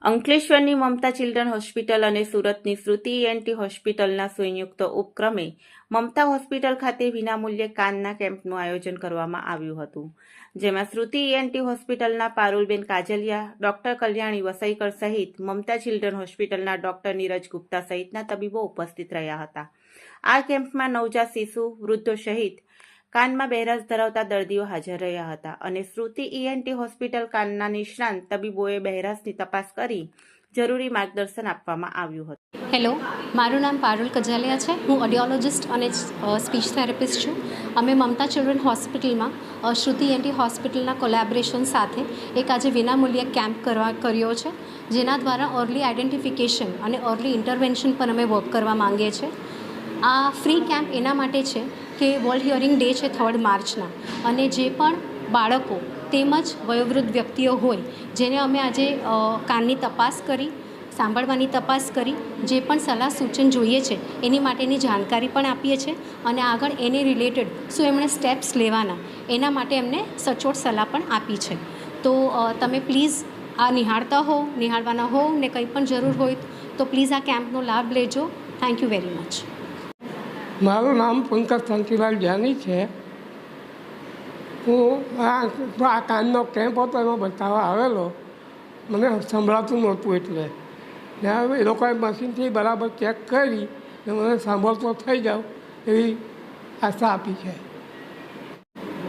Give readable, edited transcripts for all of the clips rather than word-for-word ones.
અંકલેશ્વરની મમતા children hospital અને સુરતની શ્રુતિ ENT હોસ્પિટલના સંયુક્ત ઉપક્રમે મમતા હોસ્પિટલ ખાતે વિનામૂલ્યે કાનના કેમ્પનું આયોજન કરવામાં આવ્યું હતું, જેમાં શ્રુતિ ENT હોસ્પિટલના પારુલબેન કાજલિયા, ડોક્ટર કલ્યાણી વસઈકર સહિત મમતા ચિલ્ડ્રન હોસ્પિટલના ડોક્ટર નીરજ ગુપ્તા સહિતના તબીબો ઉપસ્થિત રહ્યા હતા. આ કેમ્પમાં નવજાત શિશુ, વૃદ્ધો સહિત કાનમાં બહેરાશ ધરાવતા દર્દીઓ હાજર રહ્યા હતા અને શ્રુતિ ENT હોસ્પિટલ કાનના નિષ્ણાંત તબીબોએ બહેરાશની તપાસ કરી જરૂરી માર્ગદર્શન આપવામાં આવ્યું હતું. હેલો, મારું નામ પારુલ કજાલિયા છે. હું ઓડિયોલોજિસ્ટ અને સ્પીચ થેરેપિસ્ટ છું. અમે મમતા ચિલ્ડ્રન હોસ્પિટલમાં શ્રુતિ ENT હોસ્પિટલના કોલેબોરેશન સાથે એક આજે વિનામૂલ્યે કેમ્પ કર્યો છે, જેના દ્વારા અર્લી આઇડેન્ટિફિકેશન અને અર્લી ઇન્ટરવેન્શન પર અમે વર્ક કરવા માંગીએ છીએ. આ ફ્રી કેમ્પ એના માટે છે કે વર્લ્ડ હિયરિંગ ડે છે 3 માર્ચના, અને જે પણ બાળકો તેમજ વયોવૃદ્ધ વ્યક્તિઓ હોય જેને અમે આજે કાનની તપાસ કરી, સાંભળવાની તપાસ કરી, જે પણ સલાહ સૂચન જોઈએ છે એની માટેની જાણકારી પણ આપીએ છીએ અને આગળ એને રિલેટેડ શું એમણે સ્ટેપ્સ લેવાના એના માટે એમને સચોટ સલાહ પણ આપી છે. તો તમે પ્લીઝ આ નિહાળવાના હો ને કંઈ પણ જરૂર હોય તો પ્લીઝ આ કેમ્પનો લાભ લેજો. Thank you very much. મારું નામ પંકજ શાંતિલાલ જાની છે. હું આ કાનનો કેમ્પ હતો એમાં બતાવવા આવેલો. મને સંભળાતું નહોતું એટલે ને હવે એ લોકોએ મશીનથી બરાબર ચેક કરી ને મને સાંભળતો થઈ જાવ એવી આશા આપી છે.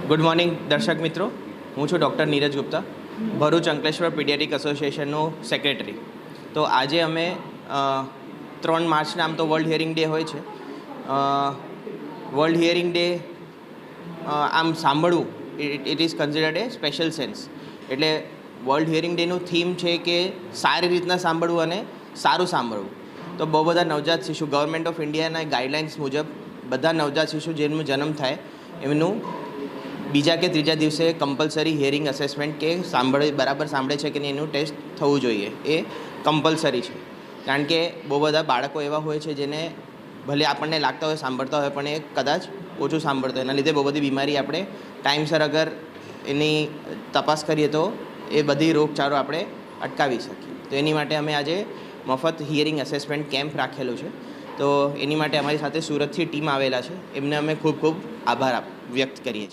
ગુડ મોર્નિંગ દર્શક મિત્રો, હું છું ડૉક્ટર નીરજ ગુપ્તા, ભરૂચ અંકલેશ્વર પીડિયાટ્રિક એસોસિએશનનો સેક્રેટરી. તો આજે અમે 3 માર્ચના આમ તો વર્લ્ડ હિયરિંગ ડે હોય છે. વર્લ્ડ હિયરિંગ ડે આમ સાંભળવું it is considered A special sense. એટલે વર્લ્ડ હિયરિંગ ડેનું થીમ છે કે સારી રીતના સાંભળવું અને સારું સાંભળવું. તો બહુ બધા નવજાત શિશુ ગવર્મેન્ટ ઓફ ઇન્ડિયાના ગાઈડલાઇન્સ મુજબ બધા નવજાત શિશુ જેનો જન્મ થાય એમનું બીજા કે ત્રીજા દિવસે કમ્પલસરી હિયરિંગ અસેસમેન્ટ કે બરાબર સાંભળે છે કે નહીં એનું ટેસ્ટ થવું જોઈએ. એ કમ્પલસરી છે, કારણ કે બહુ બધા બાળકો એવા હોય છે જેને ભલે આપણને લાગતા હોય સાંભળતા હોય પણ એ કદાચ ઓછું સાંભળતા હોય. એના લીધે બહુ બધી બીમારી આપણે ટાઈમસર અગર એની તપાસ કરીએ તો એ બધી રોગચાળો આપણે અટકાવી શકીએ. તો એની માટે અમે આજે મફત હિયરિંગ અસેસમેન્ટ કેમ્પ રાખેલું છે. તો એની માટે અમારી સાથે સુરતથી ટીમ આવેલા છે, એમને અમે ખૂબ ખૂબ આભાર વ્યક્ત કરીએ છીએ.